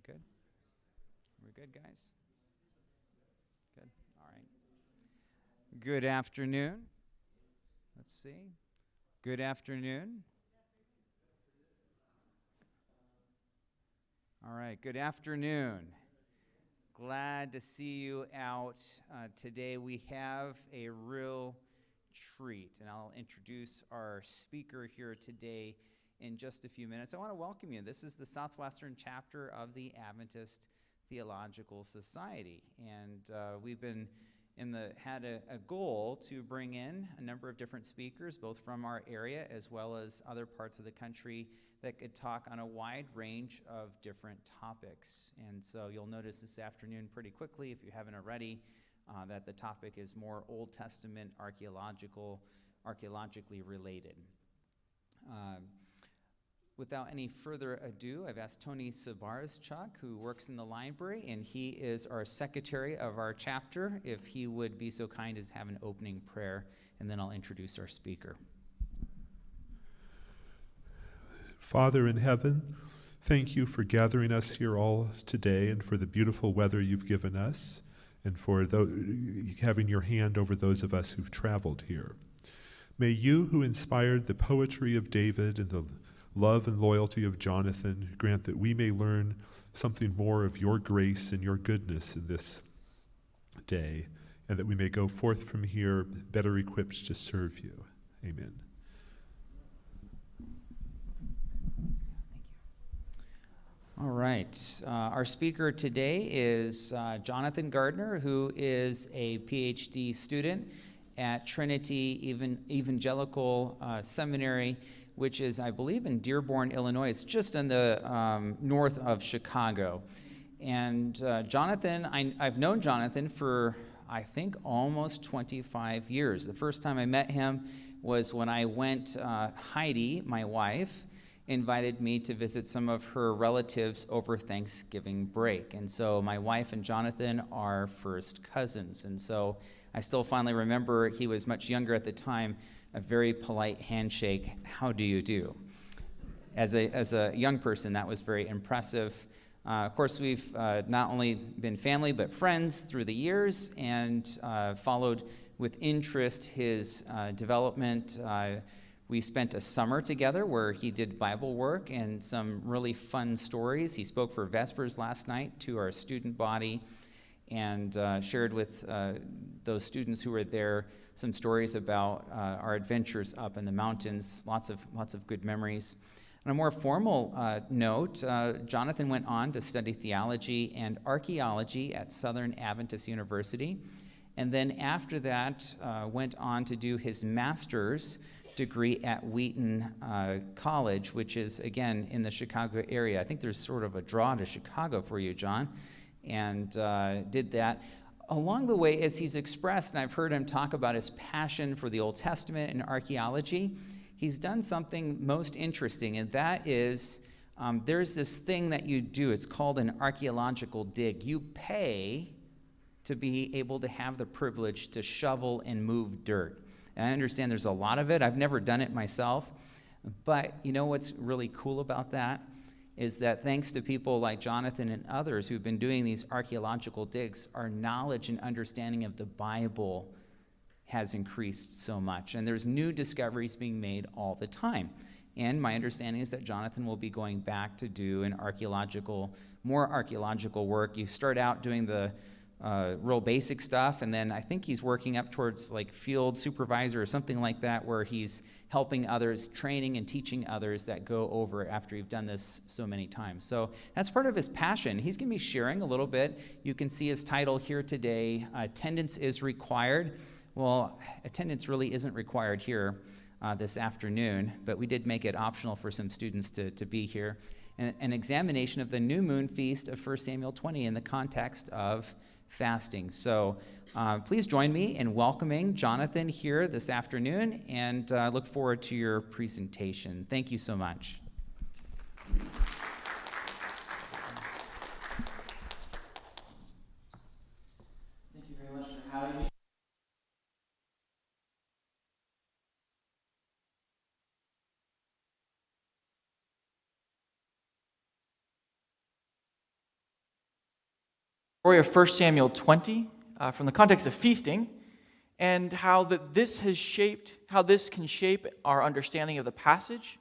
good? We're good, guys? Good. All right. Good afternoon. Let's see. Good afternoon. All right. Good afternoon. Glad to see you out today. We have a real treat, and I'll introduce our speaker here today in just a few minutes. I want to welcome you. This is the Southwestern chapter of the Adventist Theological Society, and we've been had a goal to bring in a number of different speakers, both from our area as well as other parts of the country, that could talk on a wide range of different topics. And so you'll notice this afternoon pretty quickly, if you haven't already, that the topic is more Old Testament archaeologically related. Without any further ado, I've asked Tony Sabarschuk, who works in the library, and he is our secretary of our chapter, if he would be so kind as have an opening prayer, and then I'll introduce our speaker. Father in heaven, thank you for gathering us here all today and for the beautiful weather you've given us and for having your hand over those of us who've traveled here. May you, who inspired the poetry of David and the love and loyalty of Jonathan, grant that we may learn something more of your grace and your goodness in this day, and that we may go forth from here better equipped to serve you. Amen. All right. Our speaker today is Jonathan Gardner, who is a PhD student at Trinity Evangelical Seminary, which is, I believe, in Dearborn, Illinois. It's just in the north of Chicago. And Jonathan, I've known Jonathan for, I think, almost 25 years. The first time I met him was when I went, Heidi, my wife, invited me to visit some of her relatives over Thanksgiving break. And so my wife and Jonathan are first cousins. And so I still finally remember, he was much younger at the time, a very polite handshake, how do you do? As a young person, that was very impressive. Of course, we've not only been family, but friends through the years, and followed with interest his development. We spent a summer together where he did Bible work and some really fun stories. He spoke for Vespers last night to our student body and shared with those students who were there some stories about our adventures up in the mountains, lots of good memories. On a more formal note, Jonathan went on to study theology and archaeology at Southern Adventist University, and then after that went on to do his master's degree at Wheaton College, which is, again, in the Chicago area. I think there's sort of a draw to Chicago for you, John, and did that. Along the way, as he's expressed, and I've heard him talk about his passion for the Old Testament and archaeology, he's done something most interesting, and that is there's this thing that you do. It's called an archaeological dig. You pay to be able to have the privilege to shovel and move dirt. And I understand there's a lot of it. I've never done it myself. But you know what's really cool about that is that thanks to people like Jonathan and others who've been doing these archaeological digs, our knowledge and understanding of the Bible has increased so much. And there's new discoveries being made all the time. And my understanding is that Jonathan will be going back to do more archaeological work. You start out doing the real basic stuff, and then I think he's working up towards like field supervisor or something like that, where he's helping others, training and teaching others that go over after you've done this so many times. So that's part of his passion. He's going to be sharing a little bit. You can see his title here today, Attendance is Required. Well, attendance really isn't required here this afternoon, but we did make it optional for some students to be here. An examination of the new moon feast of 1 Samuel 20 in the context of fasting. So please join me in welcoming Jonathan here this afternoon, and look forward to your presentation. Thank you so much. Thank you very much for having me. story of 1 Samuel 20 from the context of feasting, and how this can shape our understanding of the passage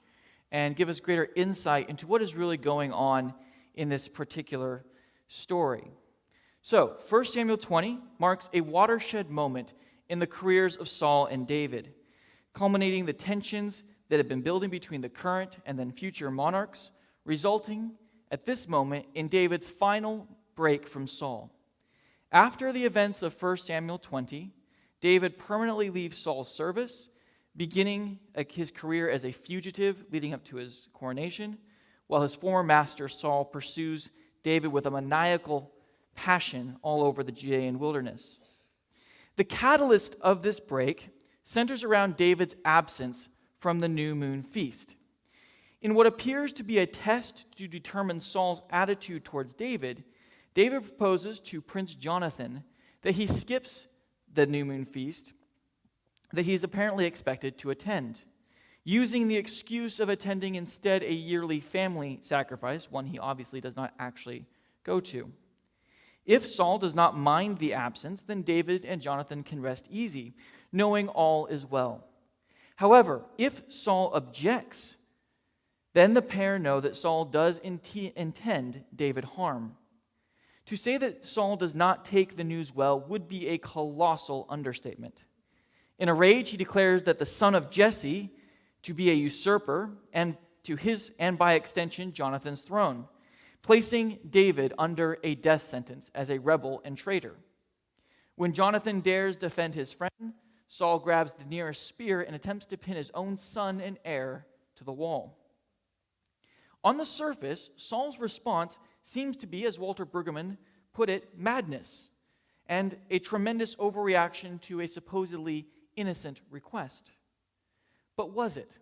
and give us greater insight into what is really going on in this particular story. So, 1 Samuel 20 marks a watershed moment in the careers of Saul and David, culminating the tensions that have been building between the current and then future monarchs, resulting at this moment in David's final break from Saul. After the events of 1 Samuel 20, David permanently leaves Saul's service, beginning his career as a fugitive leading up to his coronation, while his former master Saul pursues David with a maniacal passion all over the Judean wilderness. The catalyst of this break centers around David's absence from the new moon feast. In what appears to be a test to determine Saul's attitude towards David, David proposes to Prince Jonathan that he skips the new moon feast that he is apparently expected to attend, using the excuse of attending instead a yearly family sacrifice, one he obviously does not actually go to. If Saul does not mind the absence, then David and Jonathan can rest easy, knowing all is well. However, if Saul objects, then the pair know that Saul does intend David harm. To say that Saul does not take the news well would be a colossal understatement. In a rage, he declares that the son of Jesse to be a usurper, and by extension Jonathan's throne, placing David under a death sentence as a rebel and traitor. When Jonathan dares defend his friend, Saul grabs the nearest spear and attempts to pin his own son and heir to the wall. On the surface, Saul's response seems to be, as Walter Brueggemann put it, madness, and a tremendous overreaction to a supposedly innocent request. But was it?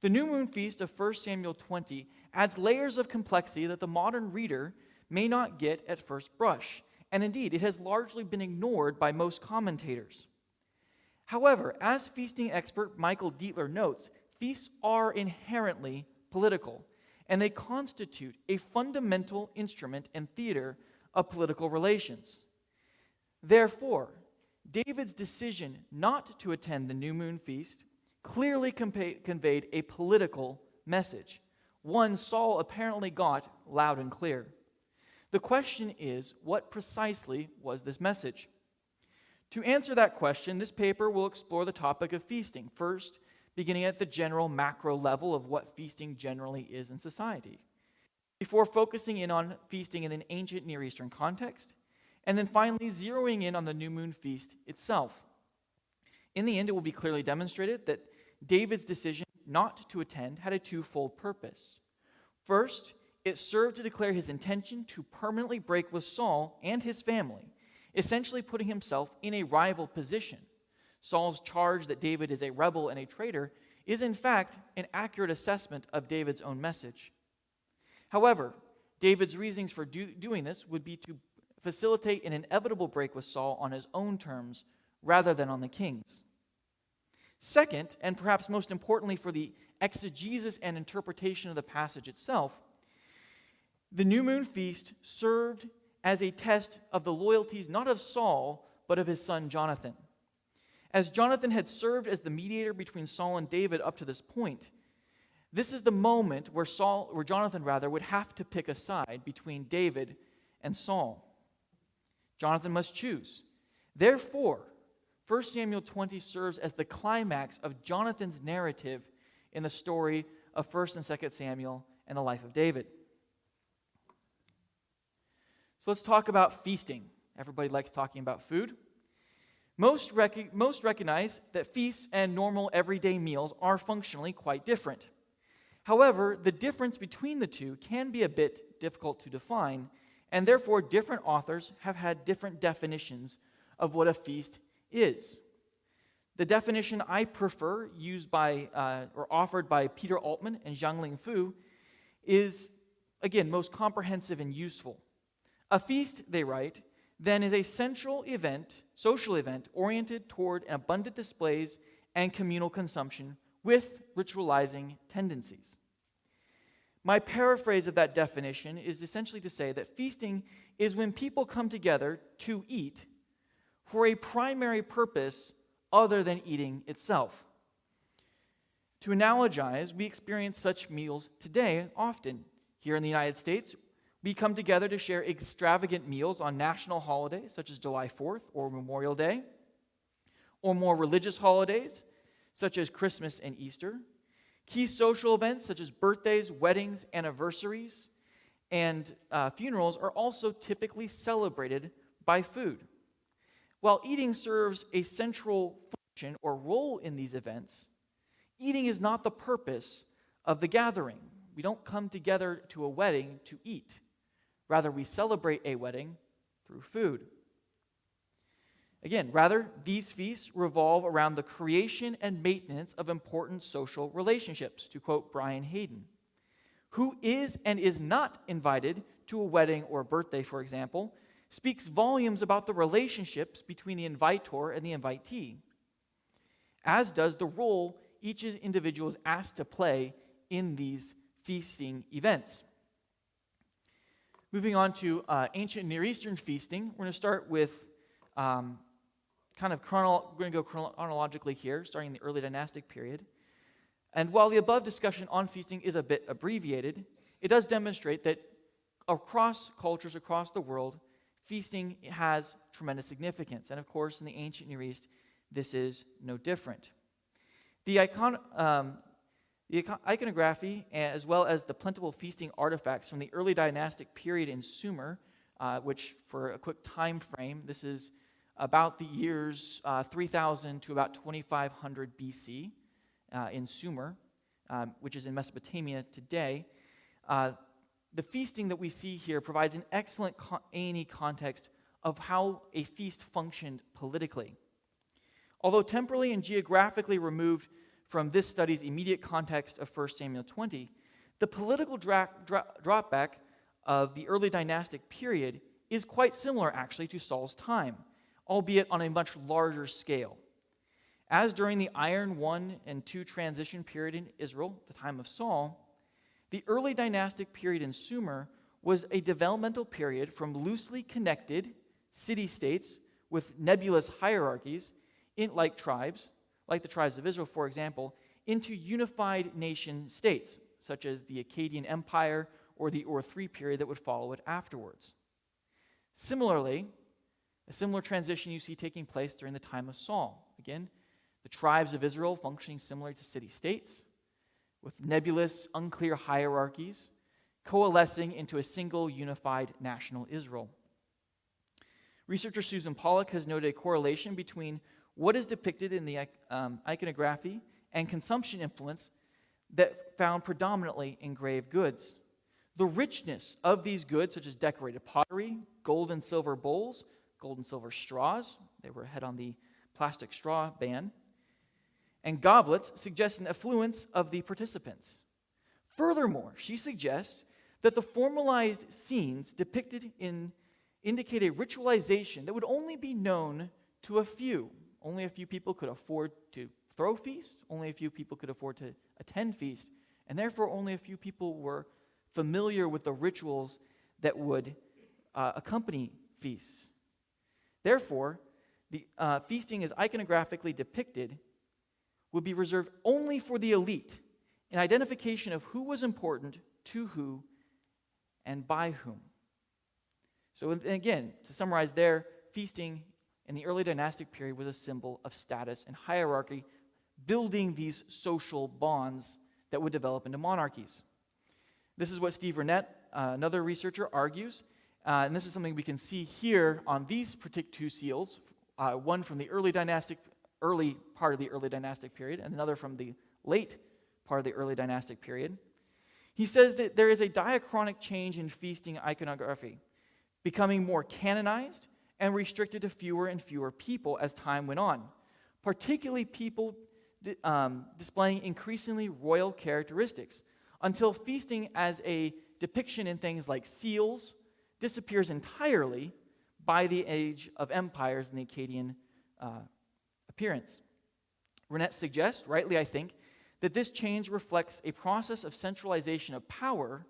The new moon feast of 1 Samuel 20 adds layers of complexity that the modern reader may not get at first brush, and indeed, it has largely been ignored by most commentators. However, as feasting expert Michael Dietler notes, feasts are inherently political, and they constitute a fundamental instrument and theater of political relations. Therefore, David's decision not to attend the new moon feast clearly conveyed a political message, one Saul apparently got loud and clear. The question is, what precisely was this message? To answer that question, this paper will explore the topic of feasting, first beginning at the general macro level of what feasting generally is in society, before focusing in on feasting in an ancient Near Eastern context, and then finally zeroing in on the new moon feast itself. In the end, it will be clearly demonstrated that David's decision not to attend had a twofold purpose. First, it served to declare his intention to permanently break with Saul and his family, essentially putting himself in a rival position. Saul's charge that David is a rebel and a traitor is in fact an accurate assessment of David's own message. However, David's reasons for doing this would be to facilitate an inevitable break with Saul on his own terms rather than on the king's. Second, and perhaps most importantly for the exegesis and interpretation of the passage itself, the new moon feast served as a test of the loyalties not of Saul, but of his son Jonathan. As Jonathan had served as the mediator between Saul and David up to this point, this is the moment where Jonathan would have to pick a side between David and Saul. Jonathan must choose. Therefore, 1 Samuel 20 serves as the climax of Jonathan's narrative in the story of 1 and 2 Samuel and the life of David. So let's talk about feasting. Everybody likes talking about food. Most recognize that feasts and normal everyday meals are functionally quite different. However, the difference between the two can be a bit difficult to define, and therefore different authors have had different definitions of what a feast is. The definition I prefer, used by or offered by Peter Altman and Zhangling Fu, is, again, most comprehensive and useful. A feast, they write, then is a social event oriented toward abundant displays and communal consumption with ritualizing tendencies. My paraphrase of that definition is essentially to say that feasting is when people come together to eat for a primary purpose other than eating itself. To analogize, we experience such meals today often. Here in the United States, we come together to share extravagant meals on national holidays such as July 4th or Memorial Day, or more religious holidays such as Christmas and Easter. Key social events such as birthdays, weddings, anniversaries, and funerals are also typically celebrated by food. While eating serves a central function or role in these events, eating is not the purpose of the gathering. We don't come together to a wedding to eat. Rather, we celebrate a wedding through food. Again, rather, these feasts revolve around the creation and maintenance of important social relationships, to quote Brian Hayden. Who is and is not invited to a wedding or a birthday, for example, speaks volumes about the relationships between the inviter and the invitee, as does the role each individual is asked to play in these feasting events. Moving on to ancient Near Eastern feasting, we're going to start with we're going to go chronologically here, starting in the early dynastic period. And while the above discussion on feasting is a bit abbreviated, it does demonstrate that across cultures across the world, feasting has tremendous significance. And of course, in the ancient Near East, this is no different. The iconography, as well as the plentiful feasting artifacts from the early dynastic period in Sumer, which for a quick time frame, this is about the years 3000 to about 2500 BC in Sumer, which is in Mesopotamia today. The feasting that we see here provides an excellent A&E context of how a feast functioned politically. Although temporally and geographically removed from this study's immediate context of 1 Samuel 20, the political dropback of the early dynastic period is quite similar, actually, to Saul's time, albeit on a much larger scale. As during the Iron I and II transition period in Israel, the time of Saul, the early dynastic period in Sumer was a developmental period from loosely connected city-states with nebulous hierarchies, like the tribes of Israel, for example, into unified nation-states, such as the Akkadian Empire or the Ur III period that would follow it afterwards. Similarly, a similar transition you see taking place during the time of Saul. Again, the tribes of Israel functioning similar to city-states, with nebulous, unclear hierarchies, coalescing into a single unified national Israel. Researcher Susan Pollack has noted a correlation between what is depicted in the iconography and consumption influence that found predominantly engraved goods. The richness of these goods, such as decorated pottery, gold and silver bowls, gold and silver straws, they were ahead on the plastic straw ban, and goblets, suggests an affluence of the participants. Furthermore, she suggests that the formalized scenes depicted indicate a ritualization that would only be known to a few. Only a few people could afford to throw feasts, only a few people could afford to attend feasts, and therefore only a few people were familiar with the rituals that would accompany feasts. Therefore, the feasting as iconographically depicted would be reserved only for the elite, in identification of who was important to who and by whom. So again, to summarize there, feasting in the early dynastic period was a symbol of status and hierarchy, building these social bonds that would develop into monarchies. This is what Steve Rennett, another researcher, argues, and this is something we can see here on these particular two seals, one from the early part of the early dynastic period, and another from the late part of the early dynastic period. He says that there is a diachronic change in feasting iconography, becoming more canonized and restricted to fewer and fewer people as time went on, particularly people displaying increasingly royal characteristics, until feasting as a depiction in things like seals disappears entirely by the age of empires and the Akkadian appearance. Rennett suggests, rightly I think, that this change reflects a process of centralization of power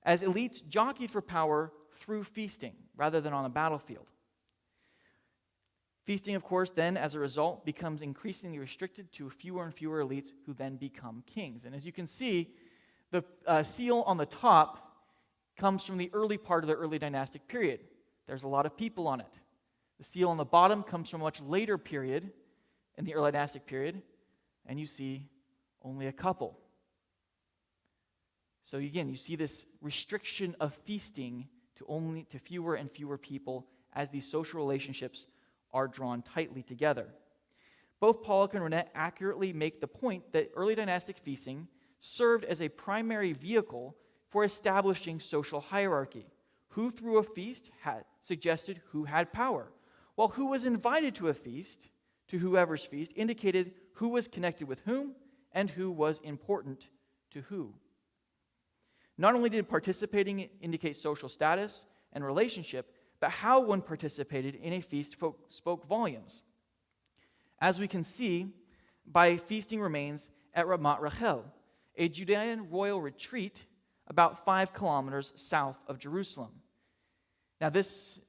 as elites jockeyed for power through feasting rather than on a battlefield. Feasting, of course, then, as a result, becomes increasingly restricted to fewer and fewer elites who then become kings. And as you can see, the seal on the top comes from the early part of the early dynastic period. There's a lot of people on it. The seal on the bottom comes from a much later period, in the early dynastic period, and you see only a couple. So again, you see this restriction of feasting to fewer and fewer people as these social relationships are drawn tightly together. Both Pollock and Rennett accurately make the point that early dynastic feasting served as a primary vehicle for establishing social hierarchy. Who threw a feast suggested who had power, while who was invited to a feast, to whoever's feast, indicated who was connected with whom and who was important to who. Not only did participating indicate social status and relationship, but how one participated in a feast spoke volumes. As we can see by feasting remains at Ramat Rachel, a Judean royal retreat about 5 kilometers south of Jerusalem. Now this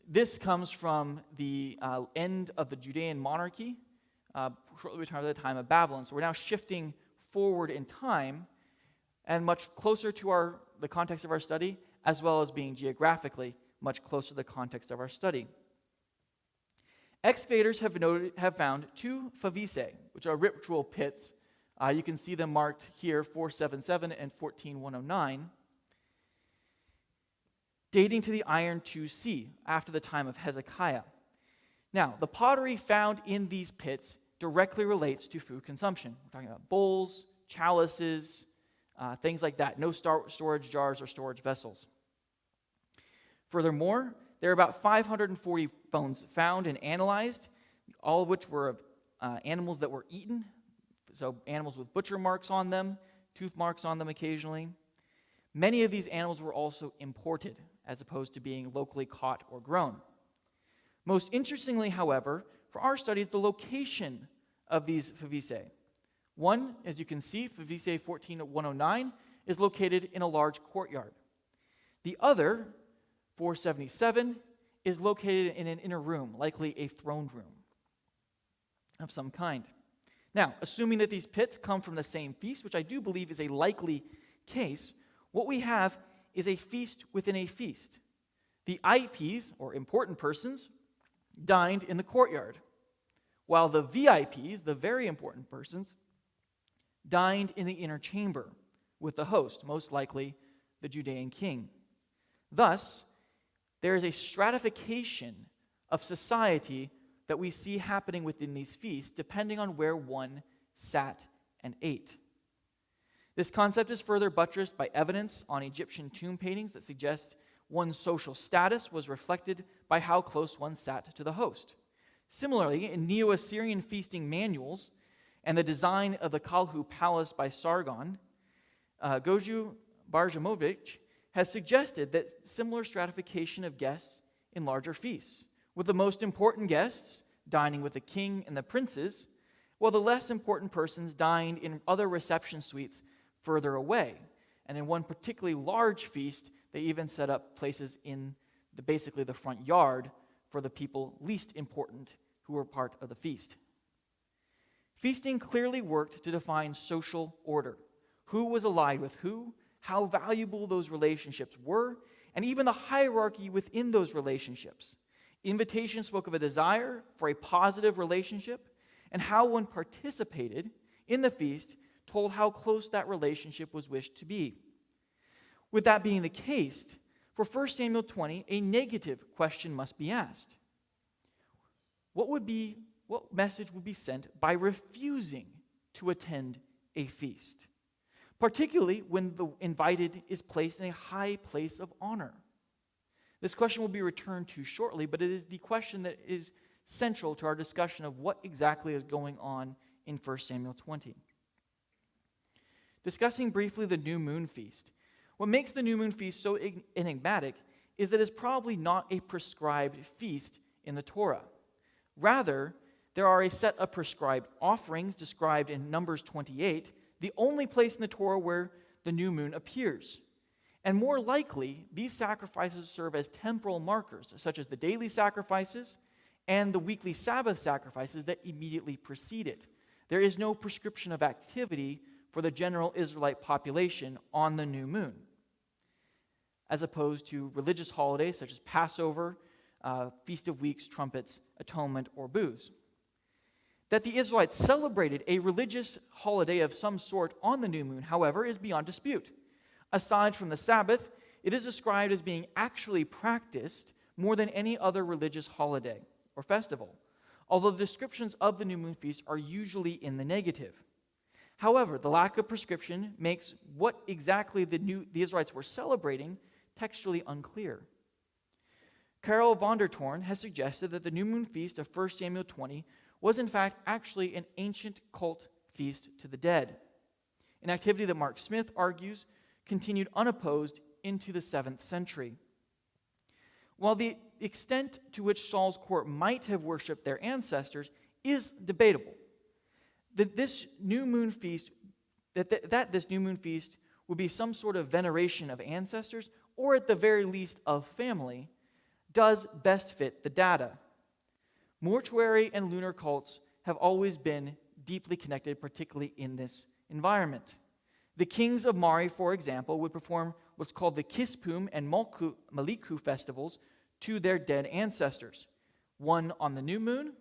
comes from the end of the Judean monarchy, shortly before the time of Babylon. So we're now shifting forward in time and much closer to the context of our study, as well as being geographically much closer to the context of our study. Excavators have found 2 favise, which are ritual pits. You can see them marked here, 477 and 14109, dating to the Iron II-C, after the time of Hezekiah. Now, the pottery found in these pits directly relates to food consumption. We're talking about bowls, chalices, things like that. No storage jars or storage vessels. Furthermore, there are about 540 bones found and analyzed, all of which were of animals that were eaten, so animals with butcher marks on them, tooth marks on them occasionally. Many of these animals were also imported, as opposed to being locally caught or grown. Most interestingly, however, for our studies, the location of these favise. One, as you can see, favise 14109, is located in a large courtyard. The other, 477, is located in an inner room, likely a throne room of some kind. Now, assuming that these pits come from the same feast, which I do believe is a likely case, what we have is a feast within a feast. The IPs, or important persons, dined in the courtyard, while the VIPs, the very important persons, dined in the inner chamber with the host, most likely the Judean king. Thus, there is a stratification of society that we see happening within these feasts, depending on where one sat and ate. This concept is further buttressed by evidence on Egyptian tomb paintings that suggest one's social status was reflected by how close one sat to the host. Similarly, in Neo-Assyrian feasting manuals and the design of the Kalhu Palace by Sargon, Goju Barjamovich has suggested that similar stratification of guests in larger feasts, with the most important guests dining with the king and the princes, while the less important persons dined in other reception suites further away. And in one particularly large feast, they even set up places in basically the front yard for the people least important who were part of the feast. Feasting clearly worked to define social order, who was allied with who, how valuable those relationships were, and even the hierarchy within those relationships. Invitation spoke of a desire for a positive relationship, and how one participated in the feast told how close that relationship was wished to be. With that being the case, for 1 Samuel 20, a negative question must be asked. What message would be sent by refusing to attend a feast, particularly when the invited is placed in a high place of honor? This question will be returned to shortly, but it is the question that is central to our discussion of what exactly is going on in 1 Samuel 20. Discussing briefly the new moon feast. What makes the new moon feast so enigmatic is that it's probably not a prescribed feast in the Torah. Rather, there are a set of prescribed offerings described in Numbers 28 the only place in the Torah where the new moon appears. And more likely, these sacrifices serve as temporal markers, such as the daily sacrifices and the weekly Sabbath sacrifices that immediately precede it. There is no prescription of activity for the general Israelite population on the new moon, as opposed to religious holidays such as Passover, Feast of Weeks, Trumpets, Atonement, or Booths. That the Israelites celebrated a religious holiday of some sort on the new moon, however, is beyond dispute. Aside from the Sabbath, it is described as being actually practiced more than any other religious holiday or festival, although the descriptions of the new moon feast are usually in the negative. However, the lack of prescription makes what exactly the Israelites were celebrating textually unclear. Karel van der Toorn has suggested that the new moon feast of 1 Samuel 20 was in fact actually an ancient cult feast to the dead, an activity that Mark Smith argues continued unopposed into the 7th century. While the extent to which Saul's court might have worshipped their ancestors is debatable, this new moon feast would be some sort of veneration of ancestors, or at the very least of family, does best fit the data. Mortuary and lunar cults have always been deeply connected, particularly in this environment. The kings of Mari, for example, would perform what's called the Kispum and Maliku festivals to their dead ancestors, one on the new moon,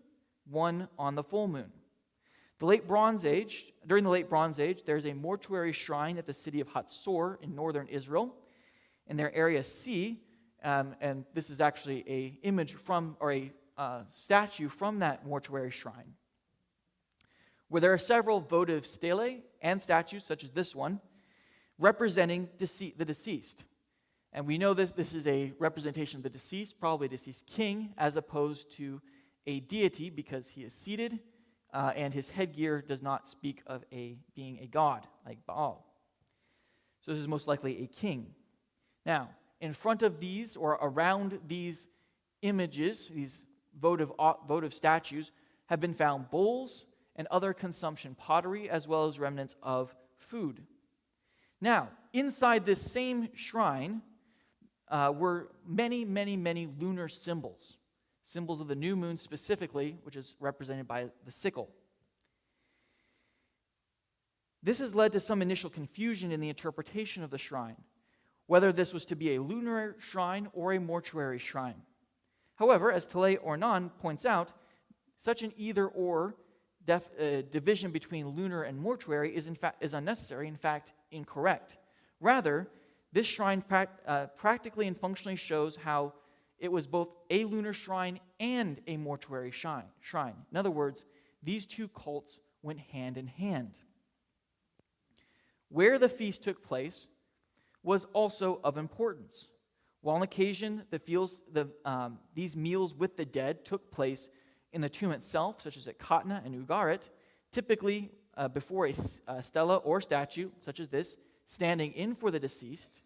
one on the full moon. During the Late Bronze Age, there's a mortuary shrine at the city of Hatzor in northern Israel, in their area C, and this is actually an image from, or a statue from that mortuary shrine, where there are several votive stelae and statues, such as this one, representing the deceased. And we know this is a representation of the deceased, probably a deceased king, as opposed to a deity, because he is seated, and his headgear does not speak of being a god, like Baal. So this is most likely a king. Now, in front of these, or around these images, these votive statues, have been found bowls and other consumption pottery, as well as remnants of food. Now, inside this same shrine were many, many, many lunar symbols of the new moon specifically, which is represented by the sickle. This has led to some initial confusion in the interpretation of the shrine, whether this was to be a lunar shrine or a mortuary shrine. However, as Talei Ornan points out, such an either-or division between lunar and mortuary is unnecessary, in fact, incorrect. Rather, this shrine practically and functionally shows how it was both a lunar shrine and a mortuary shrine. In other words, these two cults went hand in hand. Where the feast took place was also of importance. While on occasion these meals with the dead took place in the tomb itself, such as at Katna and Ugarit, typically before a stela or statue, such as this, standing in for the deceased,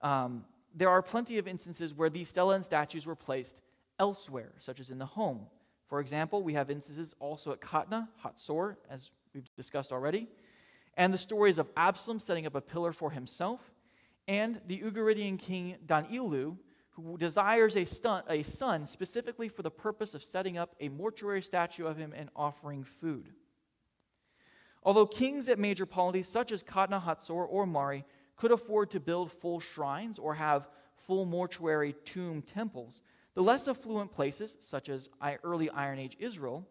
there are plenty of instances where these stela and statues were placed elsewhere, such as in the home. For example, we have instances also at Katna, Hatzor, as we've discussed already, and the stories of Absalom setting up a pillar for himself, and the Ugaridian king Danilu, who desires a son specifically for the purpose of setting up a mortuary statue of him and offering food. Although kings at major polities such as Katna, Hatzor, or Mari could afford to build full shrines or have full mortuary tomb temples, the less affluent places, such as early Iron Age Israel,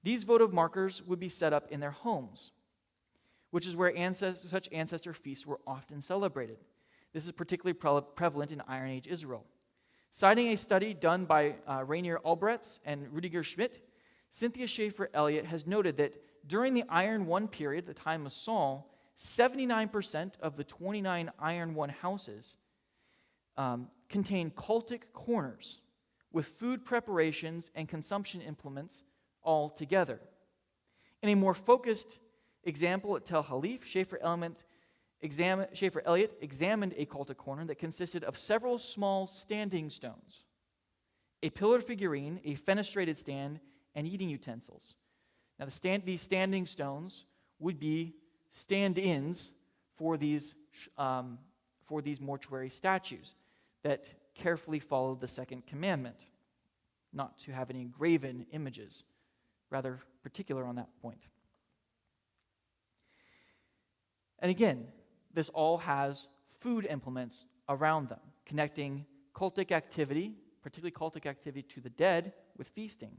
these votive markers would be set up in their homes, which is where such ancestor feasts were often celebrated. This is particularly prevalent in Iron Age Israel. Citing a study done by Rainier Albretz and Rudiger Schmidt, Cynthia Schaefer-Elliott has noted that during the Iron I period, the time of Saul, 79% of the 29 Iron I houses contain cultic corners with food preparations and consumption implements all together. In a more focused example at Tel Halif, Schaefer-Elliott examined a cultic corner that consisted of several small standing stones, a pillared figurine, a fenestrated stand, and eating utensils. Now, these standing stones would be stand-ins for these mortuary statues that carefully followed the second commandment, not to have any graven images, rather particular on that point. And again, this all has food implements around them, connecting cultic activity, particularly cultic activity to the dead, with feasting.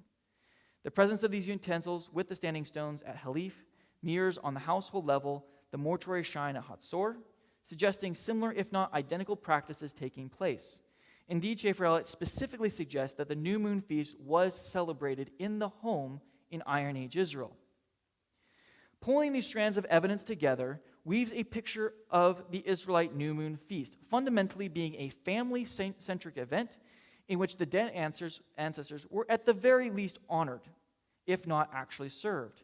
The presence of these utensils with the standing stones at Halif mirrors on the household level the mortuary shrine at Hatzor, suggesting similar, if not identical, practices taking place. Indeed, Schaefer-Elliott specifically suggests that the new moon feast was celebrated in the home in Iron Age Israel. Pulling these strands of evidence together weaves a picture of the Israelite new moon feast, fundamentally being a family-centric event in which the dead ancestors were at the very least honored, if not actually served.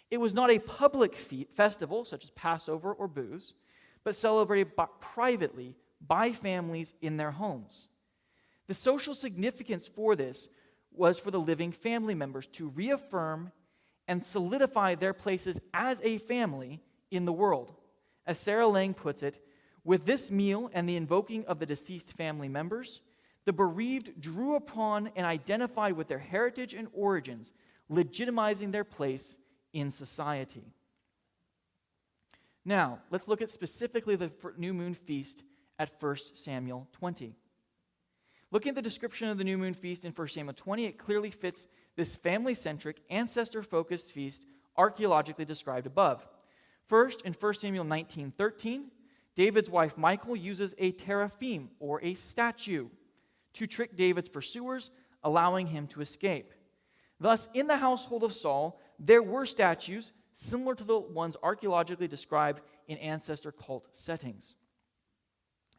It was not a public festival, such as Passover or booze, but celebrated privately by families in their homes. The social significance for this was for the living family members to reaffirm and solidify their places as a family in the world. As Sarah Lang puts it, with this meal and the invoking of the deceased family members, the bereaved drew upon and identified with their heritage and origins, legitimizing their place in society. Now, let's look at specifically the new moon feast at 1 Samuel 20. Looking at the description of the new moon feast in 1 Samuel 20, it clearly fits this family-centric, ancestor-focused feast archaeologically described above. First, in 1 Samuel 19:13, David's wife Michal uses a teraphim, or a statue, to trick David's pursuers, allowing him to escape. Thus, in the household of Saul, there were statues similar to the ones archaeologically described in ancestor cult settings.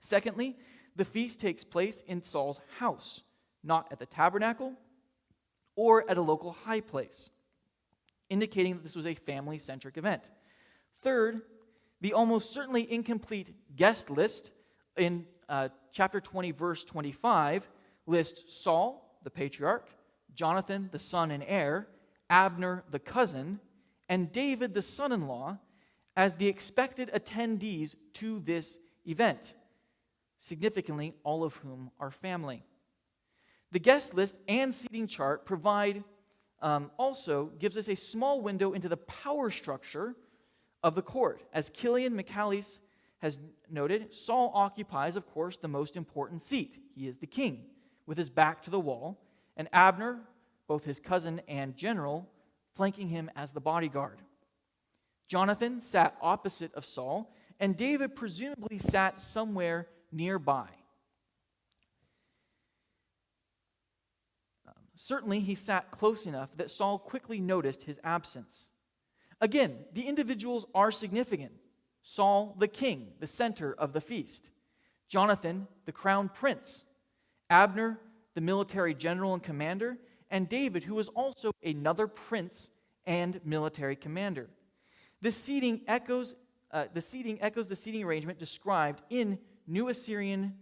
Secondly, the feast takes place in Saul's house, not at the tabernacle or at a local high place, indicating that this was a family-centric event. Third, the almost certainly incomplete guest list in chapter 20, verse 25, lists Saul, the patriarch, Jonathan, the son and heir, Abner, the cousin, and David, the son-in-law, as the expected attendees to this event. Significantly, all of whom are family. The guest list and seating chart also gives us a small window into the power structure of the court. As Killian McAleese has noted, Saul occupies, of course, the most important seat. He is the king, with his back to the wall, and Abner, both his cousin and general, flanking him as the bodyguard. Jonathan sat opposite of Saul, and David presumably sat somewhere nearby. Certainly, he sat close enough that Saul quickly noticed his absence. Again, the individuals are significant. Saul, the king, the center of the feast. Jonathan, the crown prince. Abner, the military general and commander. And David, who was also another prince and military commander. This seating echoes the seating arrangement described in Neo-Assyrian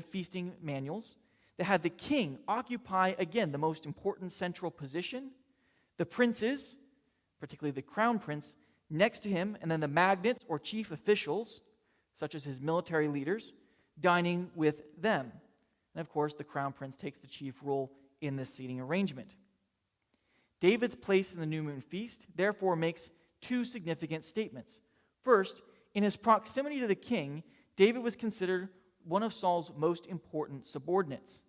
feasting manuals that had the king occupy, again, the most important central position, the princes, particularly the crown prince, next to him, and then the magnates or chief officials, such as his military leaders, dining with them. And of course, the crown prince takes the chief role in this seating arrangement. David's place in the new moon feast therefore makes two significant statements. First, in his proximity to the king, David was considered one of Saul's most important subordinates,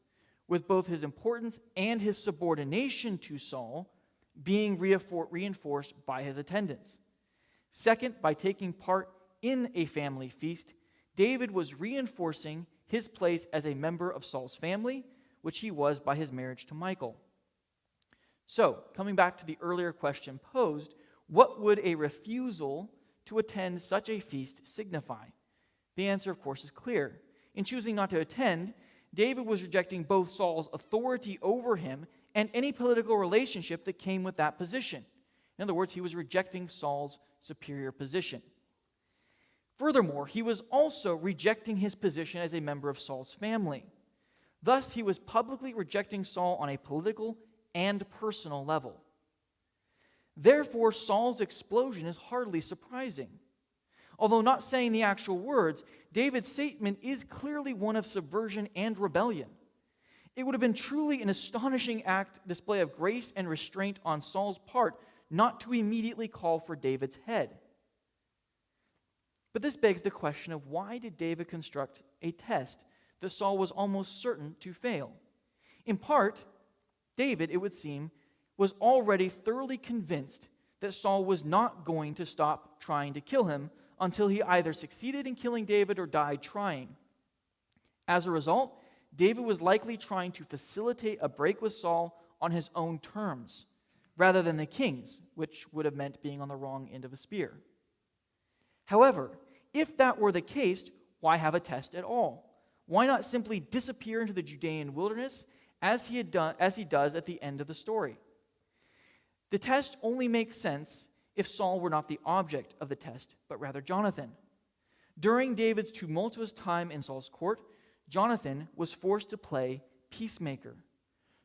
with both his importance and his subordination to Saul being reinforced by his attendance. Second, by taking part in a family feast, David was reinforcing his place as a member of Saul's family, which he was by his marriage to Michal. So, coming back to the earlier question posed, what would a refusal to attend such a feast signify? The answer, of course, is clear. In choosing not to attend, David was rejecting both Saul's authority over him and any political relationship that came with that position. In other words, he was rejecting Saul's superior position. Furthermore, he was also rejecting his position as a member of Saul's family. Thus, he was publicly rejecting Saul on a political and personal level. Therefore, Saul's explosion is hardly surprising. Although not saying the actual words, David's statement is clearly one of subversion and rebellion. It would have been truly an astonishing display of grace and restraint on Saul's part not to immediately call for David's head. But this begs the question of why did David construct a test that Saul was almost certain to fail? In part, David, it would seem, was already thoroughly convinced that Saul was not going to stop trying to kill him until he either succeeded in killing David or died trying. As a result, David was likely trying to facilitate a break with Saul on his own terms, rather than the king's, which would have meant being on the wrong end of a spear. However, if that were the case, why have a test at all? Why not simply disappear into the Judean wilderness as he does at the end of the story? The test only makes sense if Saul were not the object of the test, but rather Jonathan. During David's tumultuous time in Saul's court, Jonathan was forced to play peacemaker.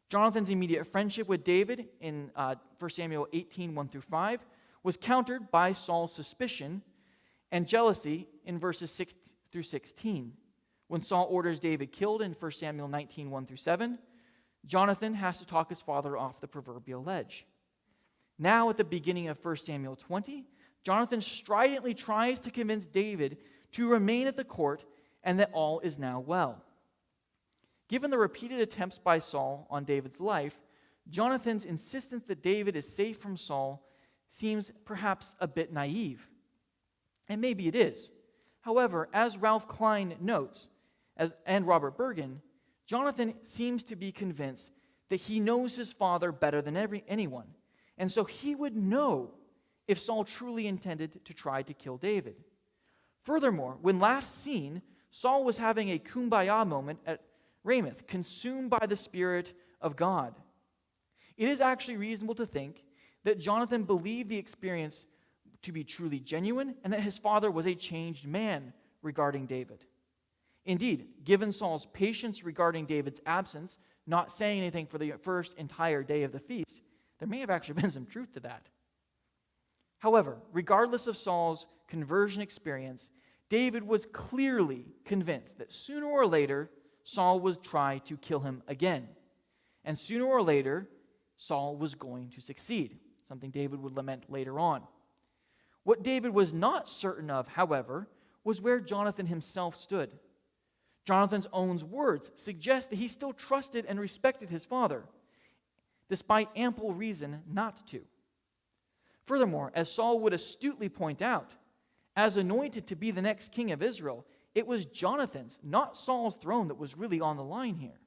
Jonathan's immediate friendship with David in 1 Samuel 18, 1-5, was countered by Saul's suspicion and jealousy in verses 6-16. When Saul orders David killed in 1 Samuel 19, 1-7, Jonathan has to talk his father off the proverbial ledge. Now, at the beginning of 1 Samuel 20, Jonathan stridently tries to convince David to remain at the court and that all is now well. Given the repeated attempts by Saul on David's life, Jonathan's insistence that David is safe from Saul seems perhaps a bit naive. And maybe it is. However, as Ralph Klein notes, and Robert Bergen, Jonathan seems to be convinced that he knows his father better than anyone, and so he would know if Saul truly intended to try to kill David. Furthermore, when last seen, Saul was having a kumbaya moment at Ramoth, consumed by the Spirit of God. It is actually reasonable to think that Jonathan believed the experience to be truly genuine and that his father was a changed man regarding David. Indeed, given Saul's patience regarding David's absence, not saying anything for the first entire day of the feast, there may have actually been some truth to that. However, regardless of Saul's conversion experience, David was clearly convinced that sooner or later, Saul would try to kill him again. And sooner or later, Saul was going to succeed, something David would lament later on. What David was not certain of, however, was where Jonathan himself stood. Jonathan's own words suggest that he still trusted and respected his father, despite ample reason not to. Furthermore, as Saul would astutely point out, as anointed to be the next king of Israel, it was Jonathan's, not Saul's throne that was really on the line here.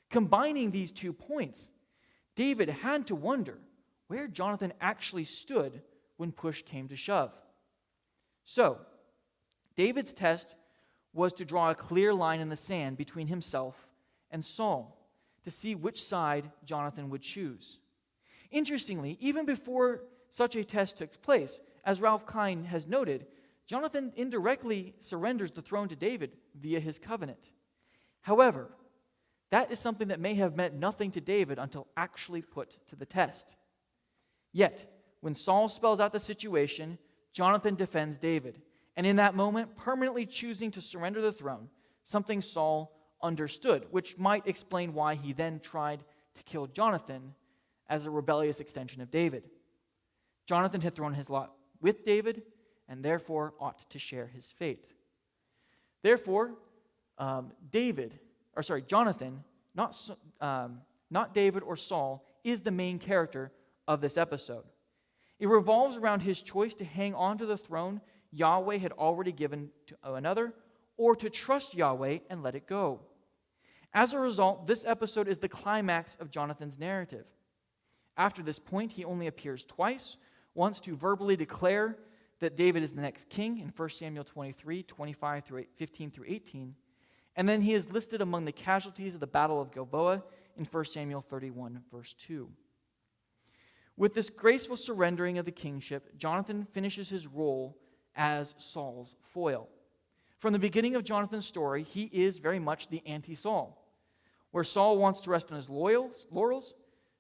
Combining these 2 points, David had to wonder where Jonathan actually stood when push came to shove. So, David's test was to draw a clear line in the sand between himself and Saul to see which side Jonathan would choose. Interestingly, even before such a test took place, as Ralph Klein has noted, Jonathan indirectly surrenders the throne to David via his covenant. However, that is something that may have meant nothing to David until actually put to the test. Yet, when Saul spells out the situation, Jonathan defends David, and in that moment, permanently choosing to surrender the throne, something Saul understood, which might explain why he then tried to kill Jonathan as a rebellious extension of David. Jonathan had thrown his lot with David, and therefore ought to share his fate. Therefore, Jonathan, not David or Saul, is the main character of this episode. It revolves around his choice to hang on to the throne Yahweh had already given to another, or to trust Yahweh and let it go. As a result, this episode is the climax of Jonathan's narrative. After this point, he only appears twice, once to verbally declare that David is the next king in 1 Samuel 23, 15-18, and then he is listed among the casualties of the Battle of Gilboa in 1 Samuel 31, verse 2. With this graceful surrendering of the kingship, Jonathan finishes his role as Saul's foil. From the beginning of Jonathan's story, he is very much the anti-Saul. Where Saul wants to rest on his laurels,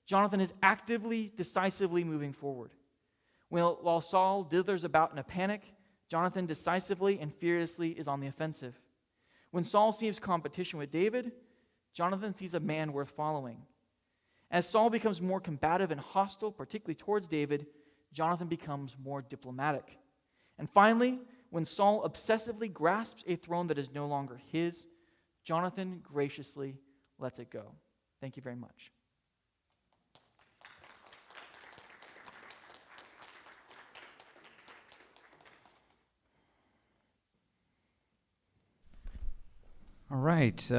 Jonathan is actively, decisively moving forward. While Saul dithers about in a panic, Jonathan decisively and fearlessly is on the offensive. When Saul sees competition with David, Jonathan sees a man worth following. As Saul becomes more combative and hostile, particularly towards David, Jonathan becomes more diplomatic. And finally, when Saul obsessively grasps a throne that is no longer his, Jonathan graciously lets it go. Thank you very much. All right.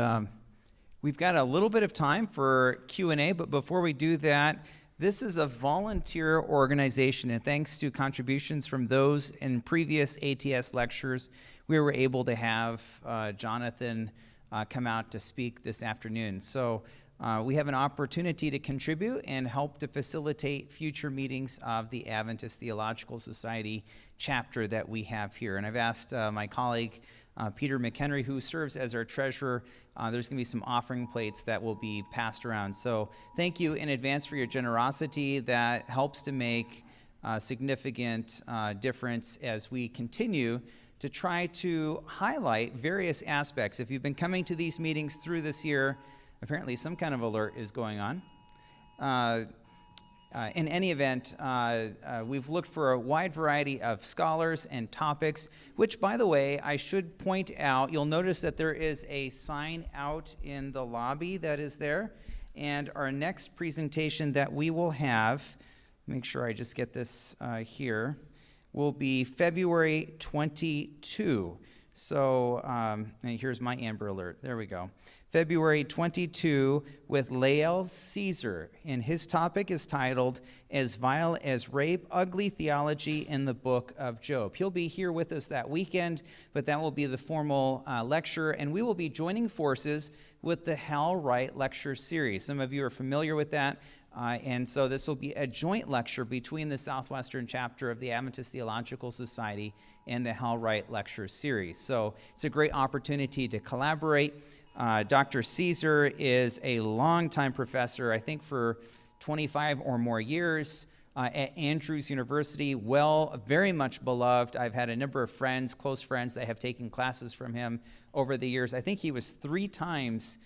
We've got a little bit of time for Q&A, but before we do that, this is a volunteer organization, and thanks to contributions from those in previous ATS lectures, we were able to have Jonathan come out to speak this afternoon. So we have an opportunity to contribute and help to facilitate future meetings of the Adventist Theological Society chapter that we have here. And I've asked my colleague, Peter McHenry, who serves as our treasurer, there's going to be some offering plates that will be passed around. So thank you in advance for your generosity. That helps to make a significant difference as we continue to try to highlight various aspects. If you've been coming to these meetings through this year, apparently some kind of alert is going on. In any event, we've looked for a wide variety of scholars and topics, which, by the way, I should point out, you'll notice that there is a sign out in the lobby that is there. And our next presentation that we will have, make sure I just get this here, will be February 22. So, and here's my Amber Alert. There we go. February 22 with Lael Caesar, and his topic is titled, As Vile as Rape, Ugly Theology in the Book of Job. He'll be here with us that weekend, but that will be the formal lecture, and we will be joining forces with the Hal Write Lecture series. Some of you are familiar with that, and so this will be a joint lecture between the Southwestern chapter of the Adventist Theological Society and the Hal Write Lecture series. So it's a great opportunity to collaborate. Dr. Caesar is a longtime professor, I think for 25 or more years at Andrews University, very much beloved. I've had a number of friends, close friends, that have taken classes from him over the years. I think he was 3 times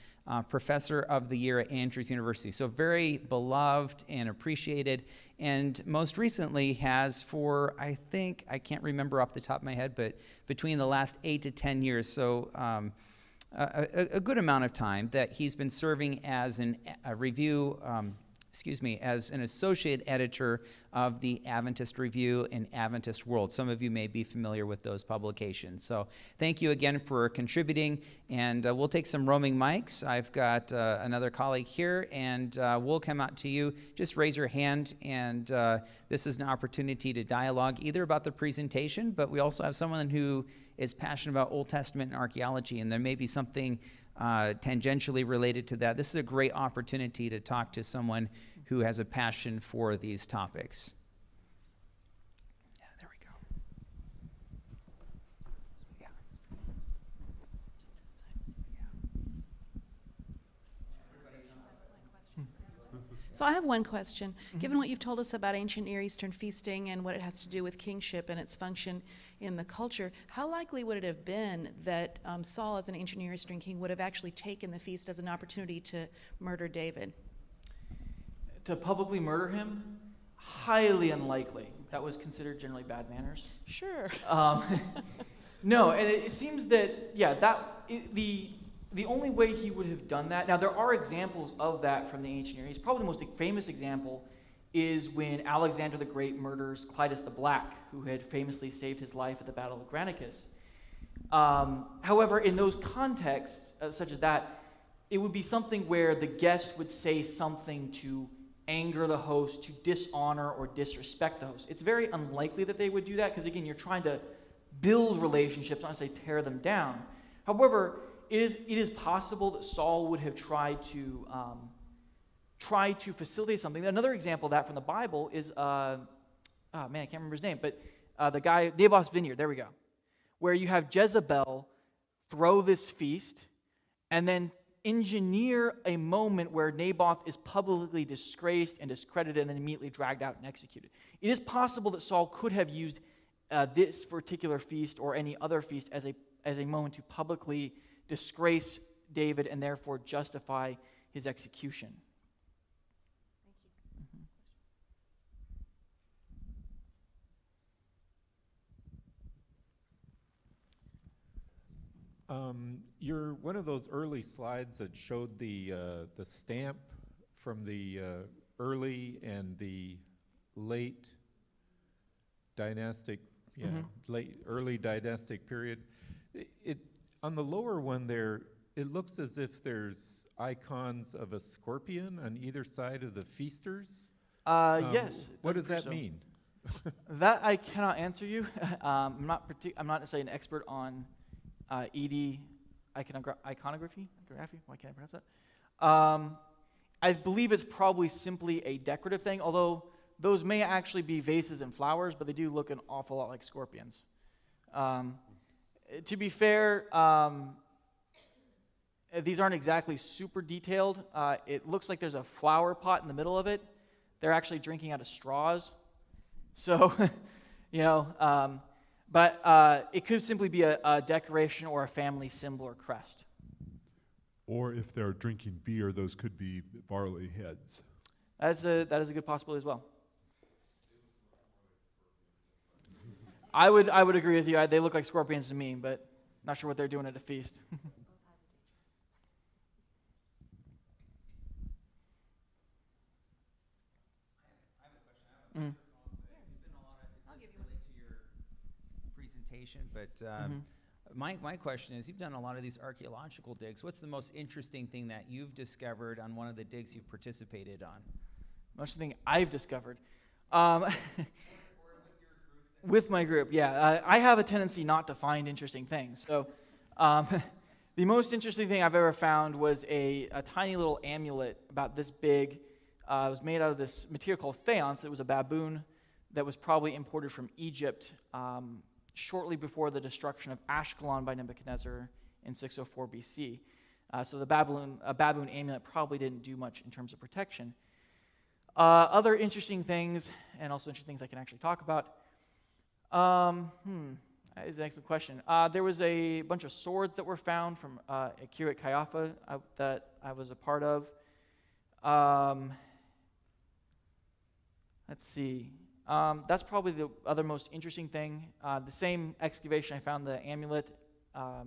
Professor of the Year at Andrews University, so very beloved and appreciated, and most recently has for, I think, I can't remember off the top of my head, but between the last 8 to 10 years, so a good amount of time that he's been serving as as an associate editor of the Adventist Review and Adventist World. Some of you may be familiar with those publications. So thank you again for contributing, and we'll take some roaming mics. I've got another colleague here, and we'll come out to you. Just raise your hand, and this is an opportunity to dialogue either about the presentation, but we also have someone who is passionate about Old Testament and archaeology, and there may be something tangentially related to that. This is a great opportunity to talk to someone who has a passion for these topics. Yeah, there we go. Yeah. So I have one question. Given what you've told us about ancient Near Eastern feasting and what it has to do with kingship and its function in the culture, how likely would it have been that Saul, as an ancient Near Eastern king, would have actually taken the feast as an opportunity to murder David? To publicly murder him? Highly unlikely. That was considered generally bad manners. Sure. No, and it seems that, the only way he would have done that, now there are examples of that from the ancient Near East. Probably the most famous example is when Alexander the Great murders Clitus the Black, who had famously saved his life at the Battle of Granicus. However, in those contexts, such as that, it would be something where the guest would say something to anger the host, to dishonor or disrespect the host. It's very unlikely that they would do that, because again, you're trying to build relationships, not necessarily tear them down. However, it is possible that Saul would have tried to facilitate something. Another example of that from the Bible is, I can't remember his name, but the guy, Naboth's vineyard, there we go, where you have Jezebel throw this feast, and then engineer a moment where Naboth is publicly disgraced and discredited and then immediately dragged out and executed. It is possible that Saul could have used this particular feast or any other feast as a moment to publicly disgrace David and therefore justify his execution. You're one of those early slides that showed the stamp from the early and the late dynastic, early dynastic period. It on the lower one there, it looks as if there's icons of a scorpion on either side of the feasters. Yes. What does that so. mean? That I cannot answer you. I'm not necessarily an expert on ED iconography. Why can't I pronounce that? I believe it's probably simply a decorative thing, although those may actually be vases and flowers, but they do look an awful lot like scorpions. To be fair, these aren't exactly super detailed. It looks like there's a flower pot in the middle of it. They're actually drinking out of straws. So, but it could simply be a decoration or a family symbol or crest. Or if they're drinking beer, those could be barley heads. That is a good possibility as well. I would agree with you. They look like scorpions to me, but not sure what they're doing at a feast. Mm. But my question is, you've done a lot of these archaeological digs. What's the most interesting thing that you've discovered on one of the digs you've participated on? Most thing I've discovered. With my group, yeah. I have a tendency not to find interesting things. So the most interesting thing I've ever found was a tiny little amulet about this big. It was made out of this material called faience. It was a baboon that was probably imported from Egypt shortly before the destruction of Ashkelon by Nebuchadnezzar in 604 BC. So the baboon amulet probably didn't do much in terms of protection. Other interesting things, and also interesting things I can actually talk about. That is an excellent question. There was a bunch of swords that were found from a curate Caiapha that I was a part of. Let's see. That's probably the other most interesting thing. The same excavation I found the amulet. A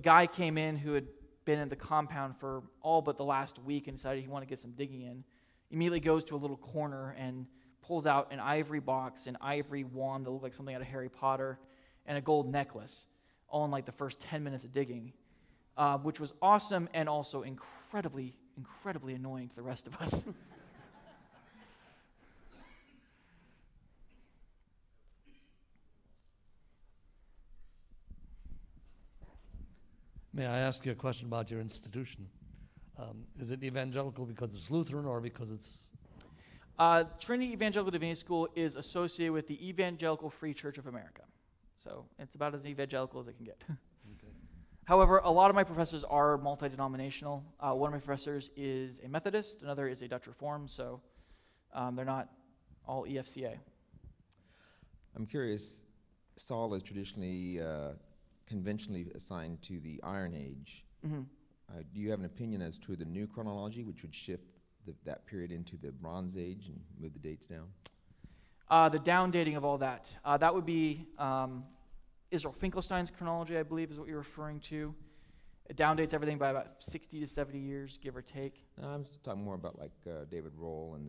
guy came in who had been in the compound for all but the last week and decided he wanted to get some digging in. Immediately goes to a little corner and pulls out an ivory box, an ivory wand that looked like something out of Harry Potter, and a gold necklace, all in like the first 10 minutes of digging, which was awesome and also incredibly, incredibly annoying to the rest of us. May I ask you a question about your institution? Is it evangelical because it's Lutheran or because it's... Trinity Evangelical Divinity School is associated with the Evangelical Free Church of America. So it's about as evangelical as it can get. Okay. However, a lot of my professors are multi-denominational. One of my professors is a Methodist, another is a Dutch Reformed, so they're not all EFCA. I'm curious, Saul is traditionally, conventionally assigned to the Iron Age. Mm-hmm. Do you have an opinion as to the new chronology, which would shift that period into the Bronze Age and move the dates down? The down dating of all that. That would be Israel Finkelstein's chronology, I believe, is what you're referring to. It down dates everything by about 60 to 70 years, give or take. No, I'm talking more about like David Rohl and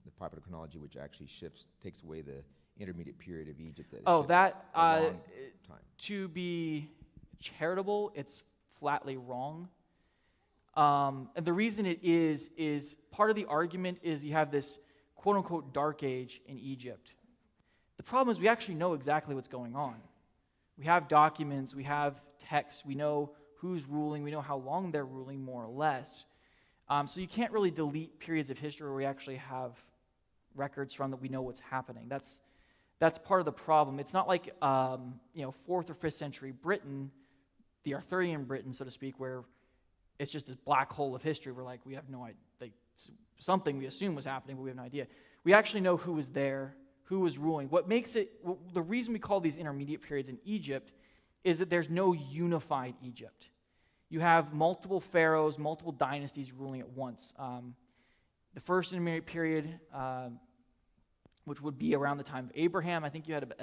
the popular chronology, which actually takes away the intermediate period of Egypt. Time. To be charitable, it's flatly wrong. And the reason it is part of the argument is you have this quote-unquote dark age in Egypt. The problem is we actually know exactly what's going on. We have documents, we have texts, we know who's ruling, we know how long they're ruling, more or less. So you can't really delete periods of history where we actually have records from that we know what's happening. That's part of the problem. It's not like 4th or 5th century Britain, the Arthurian Britain, so to speak, where it's just this black hole of history. We're like, we have no idea. Like, something we assume was happening, but we have no idea. We actually know who was there, who was ruling. What makes it, the reason we call these intermediate periods in Egypt is that there's no unified Egypt. You have multiple pharaohs, multiple dynasties ruling at once. The first intermediate period, which would be around the time of Abraham, I think you had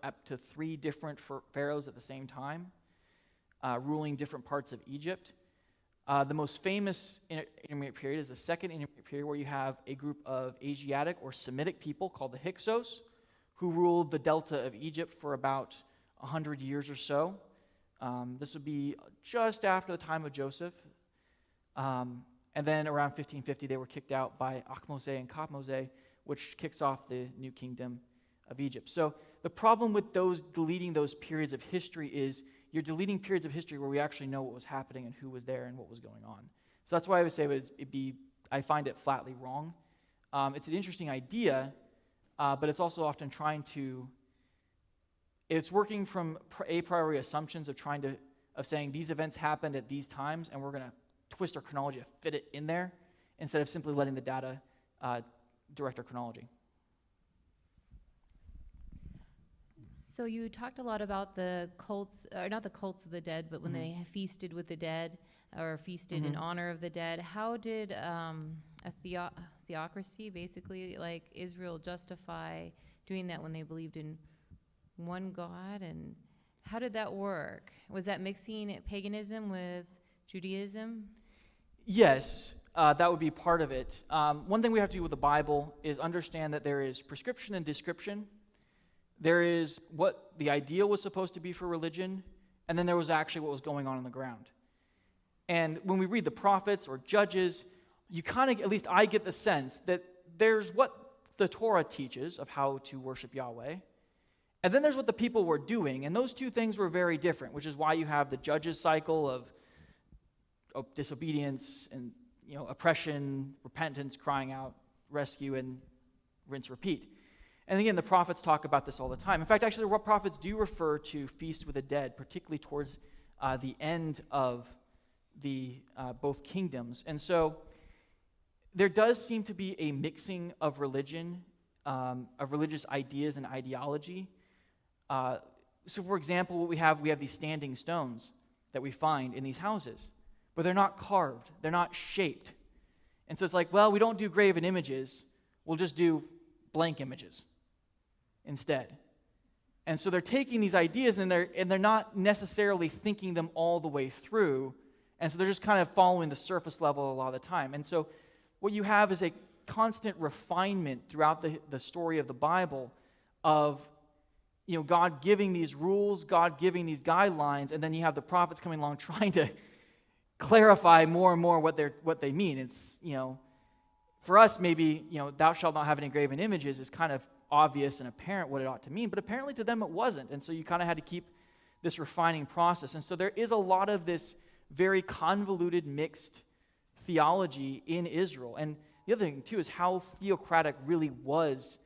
up to 3 different pharaohs at the same time, ruling different parts of Egypt. The most famous intermediate period is the second intermediate period, where you have a group of Asiatic or Semitic people called the Hyksos, who ruled the delta of Egypt for about 100 years or so. This would be just after the time of Joseph. And then around 1550, they were kicked out by Ahmose and Kahmose, which kicks off the new kingdom of Egypt. So the problem with deleting those periods of history is you're deleting periods of history where we actually know what was happening and who was there and what was going on. So that's why I would say I find it flatly wrong. It's an interesting idea, but it's also often it's working from a priori assumptions of saying these events happened at these times, and we're going to twist our chronology to fit it in there, instead of simply letting the data direct our chronology. So you talked a lot about the cults, or not the cults of the dead, but when they feasted with the dead, or feasted in honor of the dead. How did a theocracy, basically, like Israel, justify doing that when they believed in one God? And how did that work? Was that mixing paganism with Judaism? Yes, that would be part of it. One thing we have to do with the Bible is understand that there is prescription and description. There is what the ideal was supposed to be for religion, and then there was actually what was going on the ground. And when we read the prophets or judges, you kind of, at least I get the sense that there's what the Torah teaches of how to worship Yahweh, and then there's what the people were doing, and those two things were very different, which is why you have the judges cycle of disobedience and oppression, repentance, crying out, rescue, and rinse, repeat. And again, the prophets talk about this all the time. In fact, actually, the prophets do refer to feast with the dead, particularly towards the end of the both kingdoms. And so there does seem to be a mixing of religion, of religious ideas and ideology. So, for example, what we have these standing stones that we find in these houses, but they're not carved, they're not shaped. And so it's like, well, we don't do graven images, we'll just do blank images instead. And so they're taking these ideas and they're not necessarily thinking them all the way through, and so they're just kind of following the surface level a lot of the time. And so what you have is a constant refinement throughout the story of the Bible of God giving these rules, God giving these guidelines, and then you have the prophets coming along trying to clarify more and more what they mean. It's, for us, maybe, thou shalt not have any graven images is kind of obvious and apparent what it ought to mean, but apparently to them it wasn't. And so you kind of had to keep this refining process. And so there is a lot of this very convoluted, mixed theology in Israel. And the other thing, too, is how theocratic really was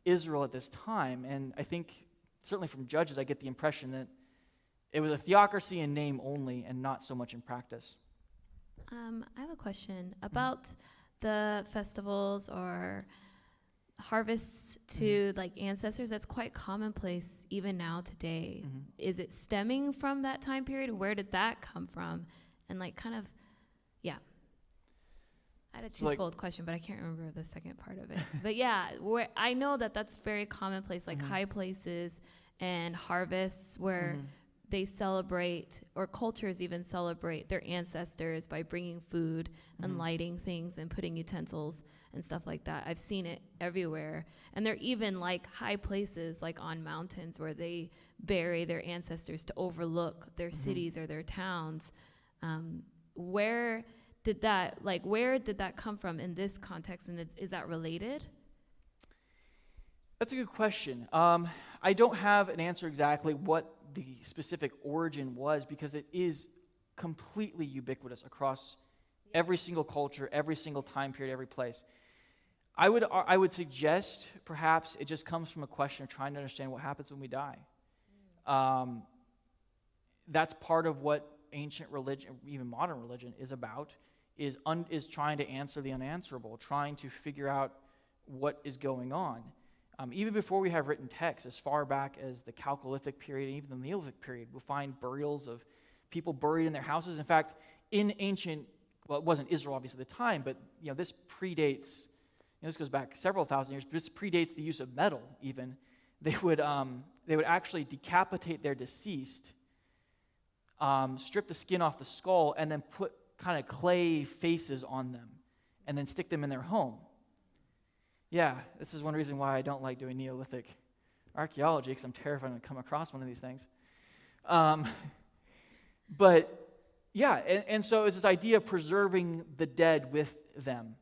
Israel at this time. And I think, certainly from Judges, I get the impression that it was a theocracy in name only and not so much in practice. I have a question about the festivals or harvests to like ancestors. That's quite commonplace even now today. Is it stemming from that time period? Where did that come from? And I had a twofold question, but I can't remember the second part of it. But yeah, I know that's very commonplace, like high places and harvests where they celebrate, or cultures even celebrate their ancestors by bringing food and lighting things and putting utensils and stuff like that. I've seen it everywhere. And they're even like high places, like on mountains, where they bury their ancestors to overlook their cities or their towns. Where did that come from in this context, and is that related? That's a good question. I don't have an answer exactly what the specific origin was, because it is completely ubiquitous across every single culture, every single time period, every place. I would suggest perhaps it just comes from a question of trying to understand what happens when we die. That's part of what ancient religion, even modern religion, is about, is trying to answer the unanswerable, trying to figure out what is going on. Even before we have written texts, as far back as the Chalcolithic period, and even the Neolithic period, we'll find burials of people buried in their houses. In fact, in ancient, well, it wasn't Israel obviously at the time, but this predates, this goes back several thousand years, but this predates the use of metal even. They would actually decapitate their deceased, strip the skin off the skull, and then put kind of clay faces on them, and then stick them in their home. Yeah, this is one reason why I don't like doing Neolithic archaeology, because I'm terrified to come across one of these things. But yeah, and so it's this idea of preserving the dead with them.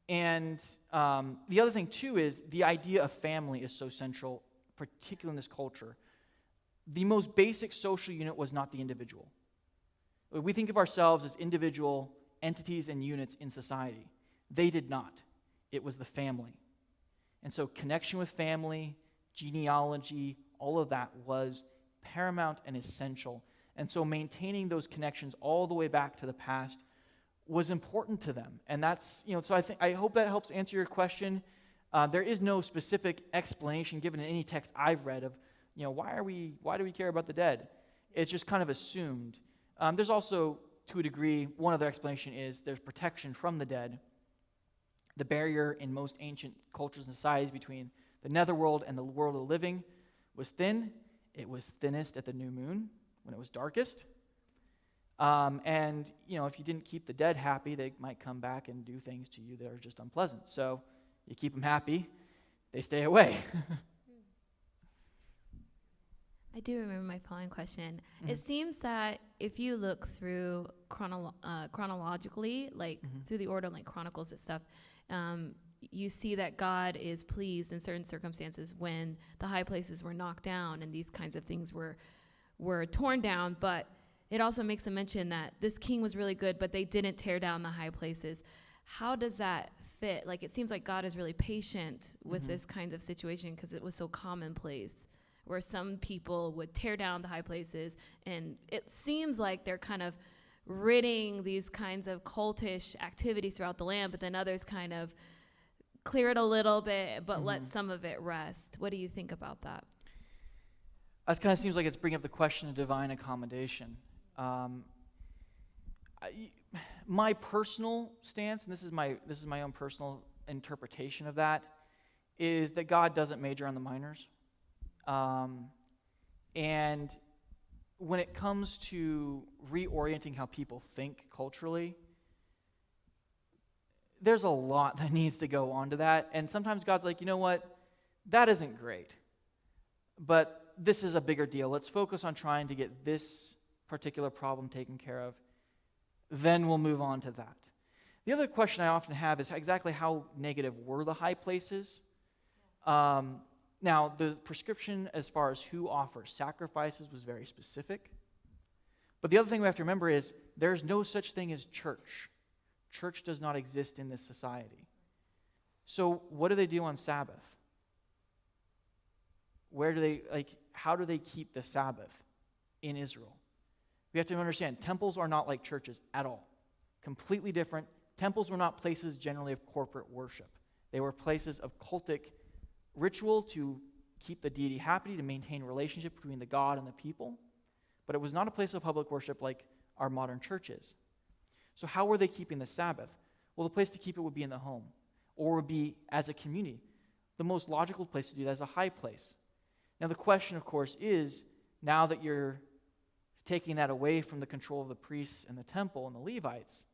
And the other thing, too, is the idea of family is so central, particularly in this culture. The most basic social unit was not the individual. We think of ourselves as individual entities and units in society. They did not. It was the family. And so connection with family, genealogy, all of that was paramount and essential. And so maintaining those connections all the way back to the past was important to them. And that's, so I hope that helps answer your question. There is no specific explanation given in any text I've read of, why do we care about the dead? It's just kind of assumed. There's also, to a degree, one other explanation is there's protection from the dead. The barrier in most ancient cultures and societies between the netherworld and the world of the living was thin. It was thinnest at the new moon when it was darkest. And, if you didn't keep the dead happy, they might come back and do things to you that are just unpleasant. So you keep them happy, they stay away. I do remember my following question. Mm-hmm. It seems that if you look through chronologically, like through the order, like Chronicles and stuff, you see that God is pleased in certain circumstances when the high places were knocked down and these kinds of things were torn down. But it also makes a mention that this king was really good, but they didn't tear down the high places. How does that fit? Like, it seems like God is really patient with this kind of situation because it was so commonplace, where some people would tear down the high places, and it seems like they're kind of ridding these kinds of cultish activities throughout the land, but then others kind of clear it a little bit, but let some of it rest. What do you think about that? That kind of seems like it's bringing up the question of divine accommodation. My personal stance, and this is my own personal interpretation of that, is that God doesn't major on the minors. And when it comes to reorienting how people think culturally, there's a lot that needs to go on to that. And sometimes God's like, you know what? That isn't great. But this is a bigger deal. Let's focus on trying to get this particular problem taken care of. Then we'll move on to that. The other question I often have is exactly how negative were the high places? Now, the prescription as far as who offers sacrifices was very specific. But the other thing we have to remember is there's no such thing as church. Church does not exist in this society. So what do they do on Sabbath? How do they keep the Sabbath in Israel? We have to understand, temples are not like churches at all. Completely different. Temples were not places generally of corporate worship. They were places of cultic ritual to keep the deity happy, to maintain relationship between the God and the people. But it was not a place of public worship like our modern church is. So how were they keeping the Sabbath? Well, the place to keep it would be in the home, or would be as a community. The most logical place to do that is a high place. Now the question, of course, is, now that you're taking that away from the control of the priests and the temple and the Levites,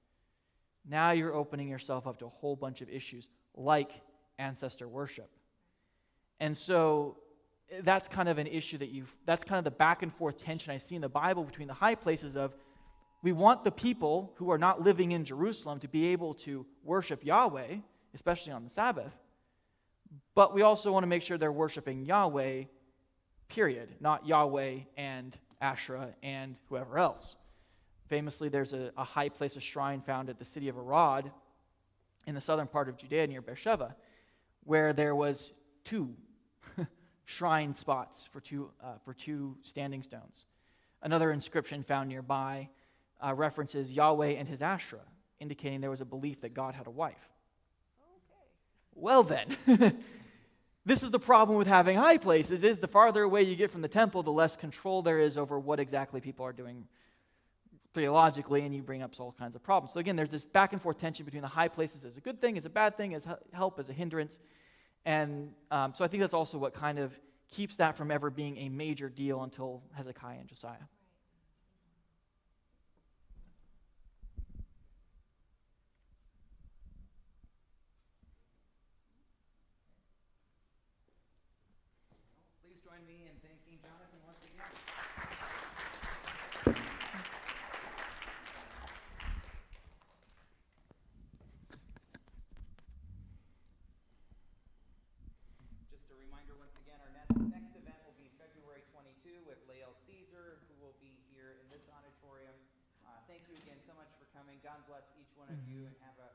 now you're opening yourself up to a whole bunch of issues like ancestor worship. And so that's kind of an issue that's kind of the back and forth tension I see in the Bible between the high places of, we want the people who are not living in Jerusalem to be able to worship Yahweh, especially on the Sabbath, but we also want to make sure they're worshiping Yahweh, period, not Yahweh and Asherah and whoever else. Famously, there's a high place, a shrine found at the city of Arad in the southern part of Judea near Beersheba, where there was 2 shrine spots for two standing stones. Another inscription found nearby references Yahweh and his Asherah, indicating there was a belief that God had a wife. Okay. Well then, this is the problem with having high places, is the farther away you get from the temple, the less control there is over what exactly people are doing theologically, and you bring up all kinds of problems. So again, there's this back and forth tension between the high places as a good thing, as a bad thing, as help, as a hindrance. And so I think that's also what kind of keeps that from ever being a major deal until Hezekiah and Josiah. Please join me in thanking Jonathan once again. Just a reminder once again, our next event will be February 22 with Lael Caesar, who will be here in this auditorium. Thank you again so much for coming. God bless each one of you, and have a